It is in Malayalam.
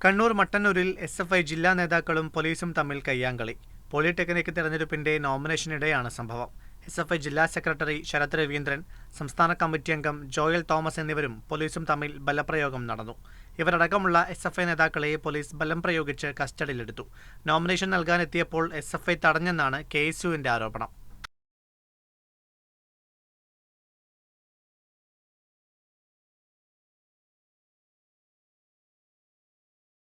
കണ്ണൂർ മട്ടന്നൂരിൽ എസ്.എഫ്.ഐ ജില്ലാ നേതാക്കളും പോലീസും തമ്മിൽ കയ്യാങ്കളി. പോളിടെക്നിക് തെരഞ്ഞെടുപ്പിന്റെ നോമിനേഷനിടെയാണ് സംഭവം. എസ്.എഫ്.ഐ ജില്ലാ സെക്രട്ടറി ശരത് രവീന്ദ്രൻ, സംസ്ഥാന കമ്മിറ്റി അംഗം ജോയൽ തോമസ് എന്നിവരും പോലീസും തമ്മിൽ ബലപ്രയോഗം നടന്നു. ഇവരടക്കമുള്ള എസ്.എഫ്.ഐ നേതാക്കളെ പോലീസ് ബലം പ്രയോഗിച്ച് കസ്റ്റഡിയിലെടുത്തു. നോമിനേഷൻ നൽകാനെത്തിയപ്പോൾ എസ്.എഫ്.ഐ തടഞ്ഞെന്നാണ് കെ.എസ്.യുവിന്റെ ആരോപണം.